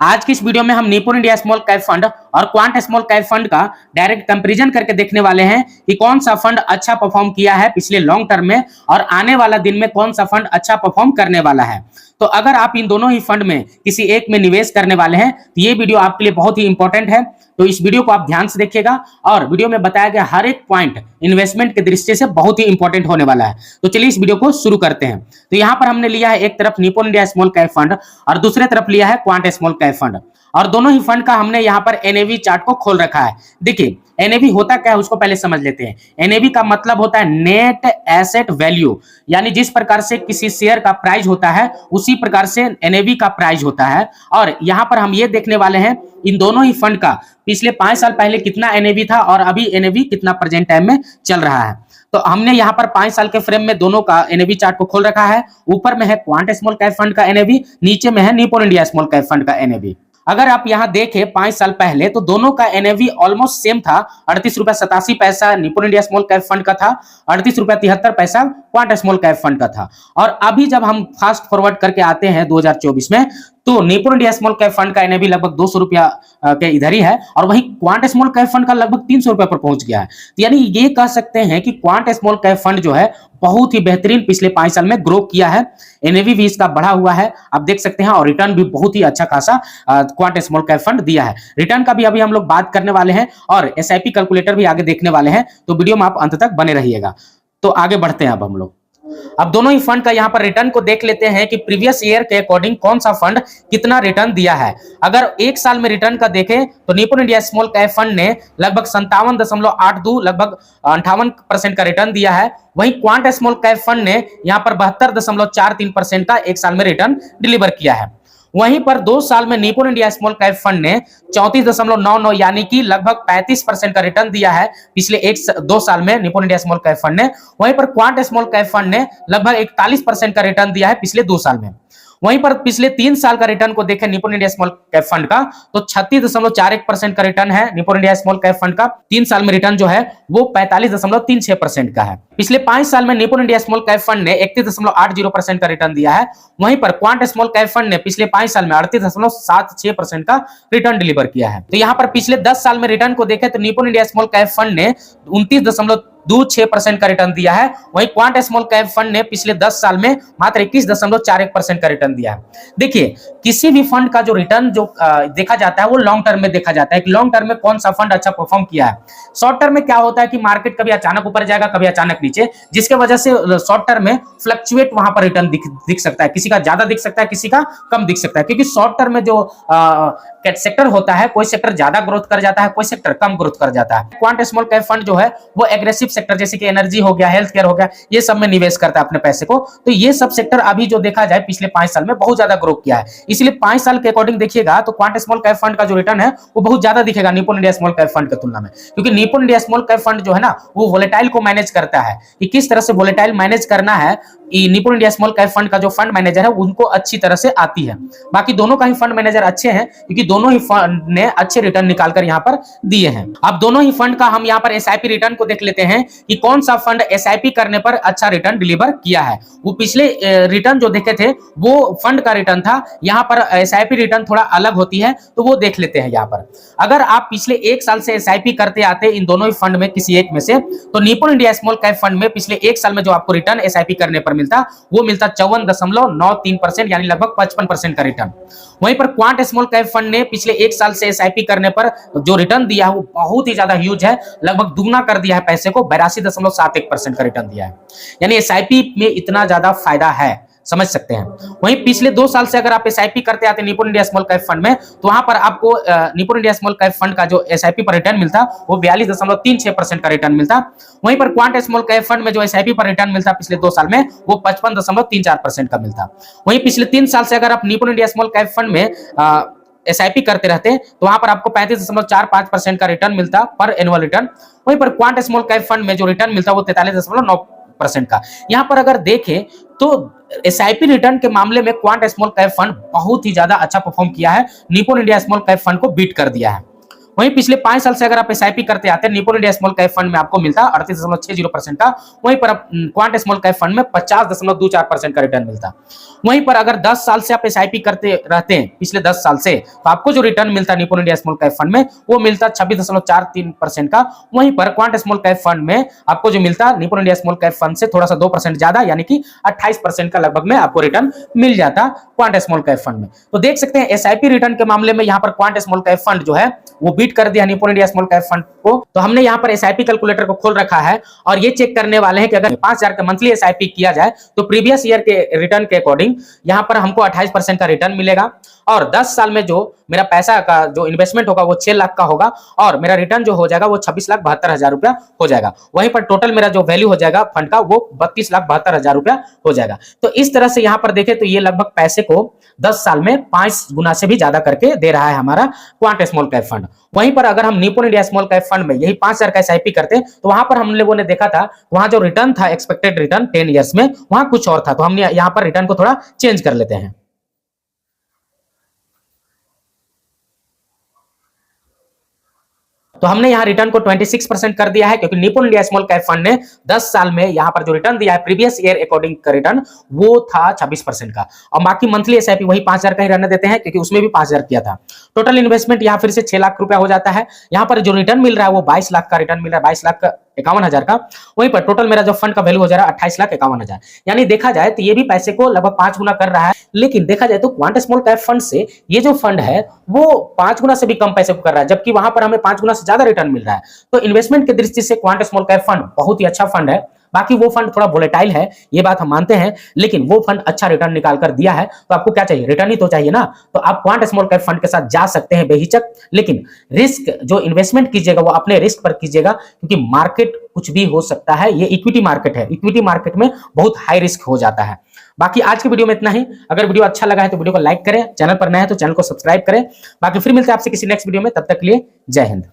आज की इस वीडियो में हम निपुण इंडिया स्मॉल कैप फंड और क्वांट स्मॉल कैप फंड का डायरेक्ट कंपैरिजन करके देखने वाले हैं कि कौन सा फंड अच्छा परफॉर्म किया है पिछले लॉन्ग टर्म में और आने वाला दिन में कौन सा फंड अच्छा परफॉर्म करने वाला है। तो अगर आप इन दोनों ही फंड में किसी एक में निवेश करने वाले हैं तो ये वीडियो आपके लिए बहुत ही इंपॉर्टेंट है। तो इस वीडियो को आप ध्यान से देखिएगा और वीडियो में बताया गया हर एक पॉइंट इन्वेस्टमेंट के दृष्टि से बहुत ही इंपॉर्टेंट होने वाला है। तो चलिए इस वीडियो को शुरू करते हैं। तो यहाँ पर हमने लिया है एक तरफ निपुण इंडिया स्मॉल कैप फंड और दूसरे तरफ लिया है क्वांट स्मॉल कैप फंड और दोनों ही फंड का हमने यहाँ पर एनएवी चार्ट को खोल रखा है। देखिए एनएवी होता क्या है उसको पहले समझ लेते हैं। एनएवी का मतलब होता है नेट एसेट वैल्यू, यानी जिस प्रकार से किसी शेयर का प्राइस होता है उसी प्रकार से एनएवी का प्राइस होता है। और यहाँ पर हम ये देखने वाले हैं इन दोनों ही फंड का पिछले 5 साल पहले कितना एनएवी था और अभी एनएवी कितना प्रेजेंट टाइम में चल रहा है। तो हमने यहाँ पर 5 साल के फ्रेम में दोनों का एनएवी चार्ट को खोल रखा है। ऊपर में है क्वांट स्मॉल कैप फंड का एनएवी, नीचे में है निपुण इंडिया स्मॉल कैप फंड का एनएवी। अगर आप यहां देखें 5 साल पहले तो दोनों का एनएवी ऑलमोस्ट सेम था। 38.87 निपुण इंडिया स्मॉल कैप फंड का था, 38.73 क्वांट स्मॉल कैप फंड का था। और अभी जब हम फास्ट फॉरवर्ड करके आते हैं 2024 में तो निपुण इंडिया स्मॉल कैप फंड का एनएवी लगभग 200 रुपया के इधर ही है और वही क्वांट स्मॉल कैप फंड का लगभग 300 रुपया पर पहुंच गया है। तो यानी ये कह सकते हैं कि क्वांट स्मॉल कैप फंड जो है बहुत ही बेहतरीन पिछले 5 साल में ग्रो किया है। एनएवी भी इसका बढ़ा हुआ है, आप देख सकते हैं, और रिटर्न भी बहुत ही अच्छा खासा क्वांट स्मॉल कैप फंड दिया है। रिटर्न का भी अभी हम लोग बात करने वाले हैं और एसआईपी कैलकुलेटर भी आगे देखने वाले हैं, तो वीडियो में आप अंत तक बने रहिएगा। तो आगे बढ़ते हैं। अब हम लोग अब दोनों ही फंड का यहाँ पर रिटर्न को देख लेते हैं कि प्रीवियस ईयर के अकॉर्डिंग कौन सा फंड कितना रिटर्न दिया है। अगर एक साल में रिटर्न का देखें तो निपुण इंडिया स्मॉल कैप फंड ने लगभग 57.82 लगभग 58% का रिटर्न दिया है। वहीं क्वांट स्मॉल कैप फंड ने यहाँ पर 72.43% का एक साल में रिटर्न डिलीवर किया है। वहीं पर 2 साल में निपुण इंडिया स्मॉल कैप फंड ने 34.99 यानी कि लगभग 35% का रिटर्न दिया है पिछले 2 साल में निपुण इंडिया स्मॉल कैप फंड ने। वहीं पर क्वांट स्मॉल कैप फंड ने लगभग 41% का रिटर्न दिया है पिछले 2 साल में। वहीं पर पिछले 3 साल का रिटर्न को देखें निपुण इंडिया स्मॉल कैप फंड का तो 36.41% का रिटर्न है निपुण इंडिया स्मॉल कैप फंड का। 3 साल में रिटर्न जो है वो 45.36% का है। पिछले 5 साल में निपुण इंडिया स्मॉल कैप फंड ने 31.80% का रिटर्न दिया है। वहीं पर क्वांट स्मॉल कैप फंड ने पिछले 5 साल में 38.76% का रिटर्न डिलीवर किया है। तो यहाँ पर पिछले 10 साल में रिटर्न को देखें तो निपुण इंडिया स्मॉल कैप फंड ने 29.26% का रिटर्न दिया है। वहीं क्वांट स्मॉल कैप फंड ने पिछले 10 साल में मात्र 21.41% का रिटर्न दिया है। देखिए किसी भी फंड का जो रिटर्न जो देखा जाता है वो लॉन्ग टर्म में देखा जाता है कि लॉन्ग टर्म में कौन सा फंड अच्छा परफॉर्म किया है। शॉर्ट टर्म में क्या होता है कि मार्केट कभी अचानक ऊपर जाएगा कभी अचानक नीचे, जिसके वजह से शॉर्ट टर्म में फ्लक्चुएट वहां पर रिटर्न दिख सकता है, किसी का ज्यादा दिख सकता है किसी का कम दिख सकता है। क्योंकि शॉर्ट टर्म में जो सेक्टर होता है कोई सेक्टर ज्यादा ग्रोथ कर जाता है कोई सेक्टर कम ग्रोथ कर जाता है। क्वांट स्मॉल कैप फंड जो है वो एग्रेसिव सेक्टर जैसे कि एनर्जी हो गया, हेल्थ केयर हो गया, ये सब में निवेश करता है अपने पैसे को। तो ये सब सेक्टर अभी जो देखा जाए पिछले 5 साल में बहुत ज्यादा ग्रो किया है। इसलिए 5 साल के अकॉर्डिंग देखिएगा तो क्वांट स्मॉल कैप फंड का जो रिटर्न है वो बहुत ज्यादा दिखेगा निपुण इंडिया स्मॉल कैप फंड की तुलना में। क्योंकि निपुण इंडिया स्मॉल कैप फंड जो है ना वो वोलेटाइल को मैनेज करता है कि किस तरह से वोलेटाइल मैनेज करना है। निपुण इंडिया स्मॉल कैप फंड का जो फंड मैनेजर है उनको अच्छी तरह से आती है। बाकी दोनों का ही फंड मैनेजर अच्छे हैं क्योंकि दोनों ही फंड ने अच्छे रिटर्न निकालकर यहाँ पर दिए हैं। अब दोनों ही फंड का हम यहाँ पर एसआईपी रिटर्न को देख लेते हैं कि कौन सा फंड एसआईपी करने पर अच्छा रिटर्न डिलीवर किया है। वो पिछले रिटर्न जो देखे थे वो फंड का रिटर्न था, यहाँ पर एसआईपी रिटर्न थोड़ा अलग होती है तो वो देख लेते हैं। यहाँ पर अगर आप पिछले 1 साल से एसआईपी करते आते इन दोनों ही फंड में किसी एक में से तो निपुण इंडिया स्मॉल कैप फंड में पिछले 1 साल में जो आपको रिटर्न एसआईपी करने पर मिलता वो मिलता 54.93% यानी लगभग 55% का रिटर्न। वहीं पर क्वांट स्मॉल कैप फंड ने पिछले 1 साल से एसआईपी करने पर जो रिटर्न दिया है वो बहुत ही ज्यादा ह्यूज है, लगभग दुगना कर दिया है पैसे को, 82.71% का रिटर्न दिया है। यानी एसआईपी में इतना ज्यादा फायदा है, समझ सकते हैं। वहीं पिछले 2 साल से अगर आप एसआईपी करते आते निपुण इंडिया स्मॉल कैप फंड में तो वहां पर आपको निपुण इंडिया स्मॉल कैप फंड का जो एसआईपी पर रिटर्न मिलता वो 42.36% का रिटर्न मिलता। वहीं पर क्वांट स्मॉल कैप फंड में जो एसआईपी पर रिटर्न मिलता पिछले 2 साल में वो 55.34% का मिलता। वहीं पिछले 3 साल से अगर आप निपुण इंडिया स्मॉल कैप फंड में एसआईपी करते रहते तो वहां पर आपको 35.45% का रिटर्न मिलता पर एनुअल रिटर्न। वहीं पर क्वांट स्मॉल कैप फंड में जो रिटर्न मिलता वो 43.9% का। यहाँ पर अगर देखें तो एसआईपी रिटर्न के मामले में क्वांट स्मॉल कैप फंड बहुत ही ज्यादा अच्छा परफॉर्म किया है, निपुण इंडिया स्मॉल कैप फंड को बीट कर दिया है। वहीं पिछले 5 साल से अगर आप एसआईपी करते आते हैं निपुण इंडिया स्मॉल कैप फंड में आपको मिलता 38.60% का, वहीं पर क्वांट स्मॉल कैप फंड में 50.24% का रिटर्न मिलता। वहीं पर अगर 10 साल से आप एसआईपी करते रहते हैं पिछले 10 साल से, तो आपको जो रिटर्न मिलता निपुण इंडिया स्मॉल कैप फंड में वो मिलता 26.43% का। वहीं पर क्वांट स्मॉल कैप फंड में आपको जो मिलता निपुण इंडिया स्मॉल कैप फंड से थोड़ा सा 2% ज्यादा, यानी कि 28% का लगभग में आपको रिटर्न मिल जाता क्वांट स्मॉल कैप फंड में। तो देख सकते हैं एसआईपी रिटर्न के मामले में यहाँ पर क्वांट स्मॉल कैप फंड जो है वो बीट कर दिया निपुण इंडिया स्मॉल कैप फंड को। तो हमने यहाँ पर एसआईपी कैलकुलेटर को खोल रखा है और ये चेक करने वाले हैं कि अगर 5000 का मंथली एसआईपी किया जाए तो प्रीवियस ईयर के रिटर्न के अकॉर्डिंग यहाँ पर हमको 28% का रिटर्न मिलेगा, और 10 साल में जो मेरा पैसा का जो इन्वेस्टमेंट होगा वो 6 लाख का होगा, और मेरा रिटर्न जो हो जाएगा वो 26,72,000 रुपया हो जाएगा। वहीं पर टोटल मेरा जो वैल्यू हो जाएगा फंड का वो 32,72,000 रुपया हो जाएगा। तो इस तरह से यहाँ पर देखें तो ये लगभग पैसे को 10 साल में 5 गुना से भी ज्यादा करके दे रहा है हमारा क्वांट स्मॉल कैप फंड। वहीं पर अगर हम निपुण इंडिया स्मॉल कैप फंड में यही 5000 का एसआईपी करते तो वहां पर हम लोगों ने देखा था वहां जो रिटर्न था एक्सपेक्टेड रिटर्न 10 इयर्स में वहां कुछ और था। तो हमने यहाँ पर रिटर्न को थोड़ा चेंज कर लेते हैं। तो हमने यहाँ रिटर्न को 26% कर दिया है, क्योंकि निपुण इंडिया स्मॉल कैप फंड ने 10 साल में यहाँ पर जो रिटर्न दिया है प्रीवियस ईयर अकॉर्डिंग का रिटर्न वो था 26% का, और बाकी मंथली एसआईपी वही 5000 का ही रहने देते हैं क्योंकि उसमें भी 5000 किया था। टोटल इन्वेस्टमेंट यहाँ फिर से 6 लाख रुपया हो जाता है। यहाँ पर जो रिटर्न मिल रहा है वो 22 लाख का रिटर्न मिल रहा है, 22,51,000 का। वहीं पर टोटल मेरा जो फंड का वैल्यू हो जा रहा है 28,51,000। यानी देखा जाए तो ये भी पैसे को लगभग 5 गुना कर रहा है। लेकिन देखा जाए तो क्वांट स्मॉल कैप फंड से ये जो फंड है वो 5 गुना से भी कम पैसे को कर रहा है, जबकि वहां पर हमें 5 गुना से ज्यादा रिटर्न मिल रहा है। तो इन्वेस्टमेंट की दृष्टि से क्वांट स्मॉल कैप फंड बहुत ही अच्छा फंड है। बाकी वो फंड थोड़ा वोलेटाइल है, ये बात हम मानते हैं, लेकिन वो फंड अच्छा रिटर्न निकाल कर दिया है। तो आपको क्या चाहिए? रिटर्न ही तो चाहिए ना। तो आप क्वांट स्मॉल कैप फंड के साथ जा सकते हैं बेहिचक, लेकिन रिस्क जो इन्वेस्टमेंट कीजिएगा वो अपने रिस्क पर कीजिएगा, क्योंकि मार्केट कुछ भी हो सकता है। ये इक्विटी मार्केट है, इक्विटी मार्केट में बहुत हाई रिस्क हो जाता है। बाकी आज की वीडियो में इतना ही। अगर वीडियो अच्छा लगा है तो वीडियो को लाइक करें, चैनल पर नए हैं तो चैनल को सब्सक्राइब करें। बाकी फिर मिलते हैं आपसे किसी नेक्स्ट वीडियो में, तब तक के लिए जय हिंद।